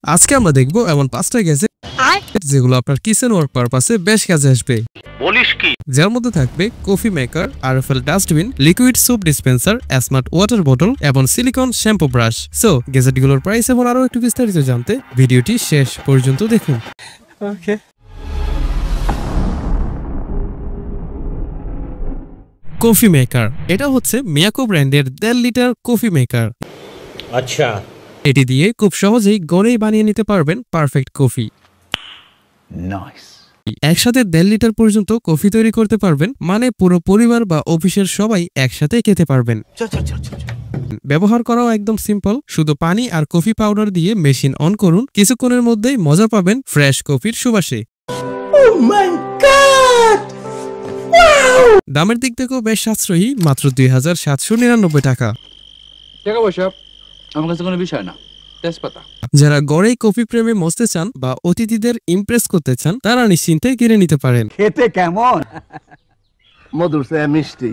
আজকে আমরা দেখবো এমন 5টা গ্যাজেট যেগুলো আপনার কিচেন ওয়ার্ক পারপাসে বেশ কাজে আসবে। বলিস কি? যার মধ্যে থাকবে coffee maker, RFL dustbin, liquid soap dispenser, smart water বোতল এবং সিলিকন শ্যাম্পু ব্রাশ। সো গ্যাজেটগুলোর প্রাইস এবং আরো একটু বিস্তারিত জানতে ভিডিওটি শেষ পর্যন্ত দেখুন। ওকে। কফি মেকার, এটা হচ্ছে মিয়াকো ব্র্যান্ডের 1.5 লিটার কফি মেকার। আচ্ছা, এটি দিয়ে খুব সহজেই ঘরেই বানিয়ে নিতে পারবেন পারফেক্ট কফি। নাইস। একসাথে 1.5 লিটার পর্যন্ত কফি তৈরি করতে পারবেন, মানে পুরো পরিবার বা অফিসের সবাই একসাথে খেতে পারবেন। ব্যবহার করাও একদম সিম্পল, শুধু পানি আর কফি পাউডার দিয়ে মেশিন অন করুন, কিছুক্ষণের মধ্যেই মজা পাবেন ফ্রেশ কফির সুবাসে। দামের দিক থেকেও বেশ সাশ্রয়ী, মাত্র 2799 টাকা। আমার কাছে কোনো বিষয় না। তেজপাতা। যারা গড়েই কফি প্রেমে মজতে চান বা অতিথিদের ইমপ্রেস করতে চান, তারা নিশ্চিন্তে কিনে নিতে পারেন। খেতে কেমন? মধুর চেয়ে মিষ্টি।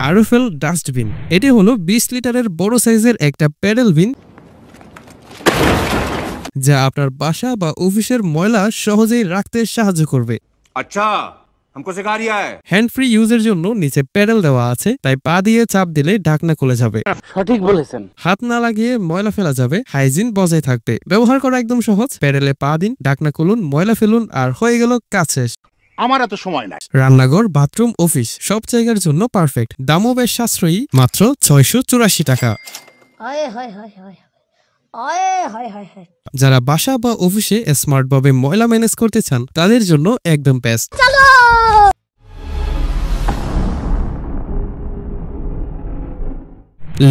আরএফএল ডাস্টবিন, এটি হলো 20 লিটারের বড় সাইজের একটা প্যাডেল বিন, যা আপনার বাসা বা অফিসের ময়লা সহজেই রাখতে সাহায্য করবে। আচ্ছা, हमको सिखा रिया है। হ্যান্ড ফ্রি ইউজের জন্য নিচে প্যাডেল দেওয়া আছে, তাই পা দিয়ে চাপ দিলে ঢাকনা খুলে যাবে। সঠিক বলেছেন। হাত না লাগিয়ে ময়লা ফেলা যাবে, হাইজিন বজায় থাকবে। ব্যবহার করা একদম সহজ, প্যাডেলে পা দিন, ঢাকনা খুলুন, ময়লা ফেলুন, আর হয়ে গেল কাজ শেষ। আমার এত সময় নাই। রান্নাঘর, বাথরুম, অফিস সব জায়গার জন্য পারফেক্ট। দামও বেশ সাশ্রয়ী, মাত্র 684 টাকা। যারা বাসা বা অফিসে স্মার্ট ভাবে ময়লা ম্যানেজ করতে চান, তাদের জন্য একদম বেস্ট।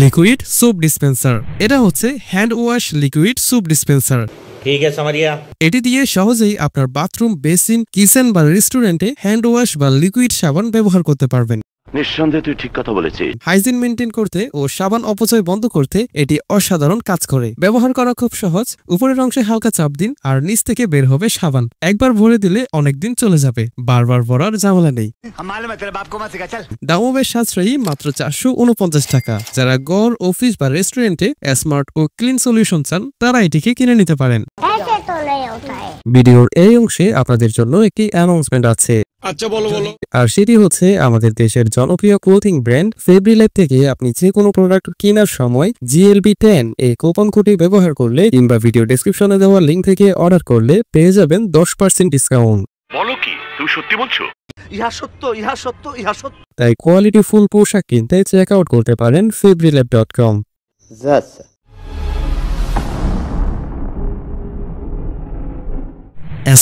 লিকুইড সোপ ডিসপেন্সার, এটা হচ্ছে hand wash liquid soap dispenser. ঠিক আছে সামারিয়া। এটি দিয়ে সহজেই আপনার বাথরুম, বেসিন, কিচেন বা রেস্টুরেন্টে হ্যান্ড ওয়াশ বা লিকুইড সাবান ব্যবহার করতে পারবেন। নিঃসন্দেহে তুই ঠিক কথা বলেছিস। হাইজিন মেনটেন করতে ও সাবান অপচয় বন্ধ করতে এটি অসাধারণ কাজ করে। ব্যবহার করা খুব সহজ, উপরের অংশে হালকা চাপ দিন আর নিচ থেকে বের হবে সাবান। একবার ভরে দিলে অনেকদিন চলে যাবে, বারবার ভরার ঝামেলা নেই। দামও বেশ সাশ্রয়ী, মাত্র 449 টাকা। যারা ঘর, অফিস বা রেস্টুরেন্টে স্মার্ট ও ক্লিন সলিউশন চান, তারা এটিকে কিনে নিতে পারেন। ভিডিওর এই অংশে আপনাদের জন্য একটি অ্যানাউন্সমেন্ট আছে। আচ্ছা বলো। আর সেটি হচ্ছে আমাদের দেশের জনপ্রিয় ক্লোথিং ব্র্যান্ড ফেব্রিলাইফ থেকে আপনি যে কোনো প্রোডাক্ট কেনার সময় GLB10 এই কুপন কোডটি ব্যবহার করলে কিংবা ভিডিও ডেসক্রিপশনে দেওয়া লিংক থেকে অর্ডার করলে পেয়ে যাবেন 10% ডিসকাউন্ট। বলো কি, তুমি সত্যি বলছো? ইহা সত্য, ইহা সত্য, ইহা সত্য। তাই কোয়ালিটি ফুল পোশাক কিনতে চেক আউট করতে পারেন febrilab.com।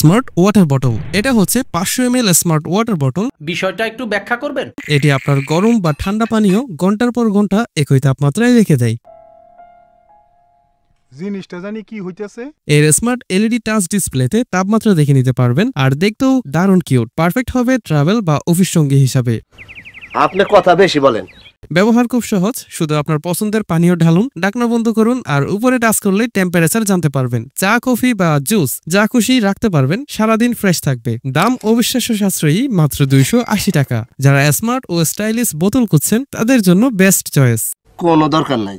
স্মার্ট ওয়াটার বটল, এটা হচ্ছে 500 ml স্মার্ট ওয়াটার বটল। বিষয়টা একটু ব্যাখ্যা করবেন? এটি আপনার গরম বা ঠান্ডা পানীয় ঘন্টার পর ঘন্টা একই তাপমাত্রায় রেখে দেয়। জিনিসটা জানি কি হইতেছে। এর স্মার্ট LED টাচ ডিসপ্লেতে তাপমাত্রা দেখে নিতে পারবেন, আর দেখতেও দারুণ কিউট। পারফেক্ট হবে ট্রাভেল বা অফিস সঙ্গী হিসাবে। আপনি কথা বেশি বলেন। ব্যবহার খুব সহজ, শুধু আপনার পছন্দের পানীয় ঢালুন, ঢাকনা বন্ধ করুন আর উপরে টাচ করলে টেম্পারেচার জানতে পারবেন। চা, কফি বা জুস যা খুশি রাখতে পারবেন, সারাদিন ফ্রেশ থাকবে। দাম অবিশ্বাস্য সাশ্রয়ী, মাত্র 280 টাকা। যারা স্মার্ট ও স্টাইলিশ বোতল খুঁজছেন, তাদের জন্য বেস্ট চয়েস। কোনো দরকার নাই।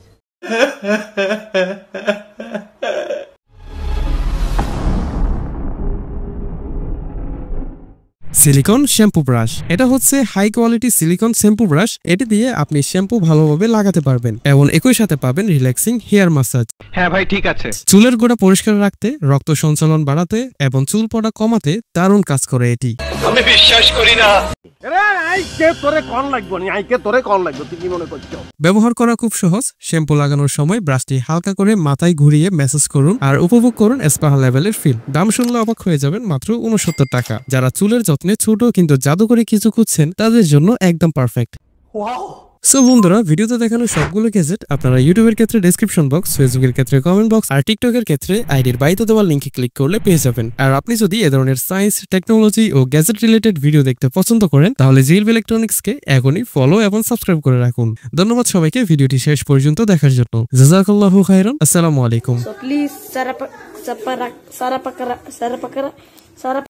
সিলিকন শ্যাম্পু ব্রাশ, এটা হচ্ছে high quality silicone shampoo brush. এটি দিয়ে আপনি শ্যাম্পু ভালোভাবে লাগাতে পারবেন এবং একই সাথে পাবেন রিল্যাক্সিং হেয়ার ম্যাসাজ। হ্যাঁ ভাই, ঠিক আছে। চুলের গোড়া পরিষ্কার রাখতে, রক্ত সঞ্চালন বাড়াতে এবং চুল পড়া কমাতে দারুণ কাজ করে এটি। আমি বিশ্বাস করি না। ব্যবহার করা খুব সহজ। শ্যাম্পু লাগানোর সময় ব্রাশটি হালকা করে মাথায় ঘুরিয়ে ম্যাসাজ করুন আর উপভোগ করুন স্পা লেভেলের ফিল। দাম শুনলে অবাক হয়ে যাবেন, মাত্র 69 টাকা। যারা চুলের যত্নে ছোট কিন্তু জাদুকরী কিছু খুঁজছেন, তাদের জন্য একদম পারফেক্ট। সো বন্ধুরা, ভিডিওতে দেখানো সবগুলো গ্যাজেট আপনারা ইউটিউবের ক্ষেত্রে ডেসক্রিপশন বক্স, ফেসবুকের ক্ষেত্রে কমেন্ট বক্স আর টিকটকের ক্ষেত্রে আইডির বাইতে দেওয়া লিঙ্কে ক্লিক করলে পেয়ে যাবেন। আর আপনি যদি এ ধরনের সায়েন্স, টেকনোলজি ও গ্যাজেট রিলেটেড ভিডিও দেখতে পছন্দ করেন, তাহলে জিএলবি ইলেকট্রনিক্সকে এখনই ফলো এবং সাবস্ক্রাইব করে রাখুন। ধন্যবাদ সবাইকে ভিডিওটি শেষ পর্যন্ত দেখার জন্য। জাযাকাল্লাহু খাইরান। আসসালামু আলাইকুম।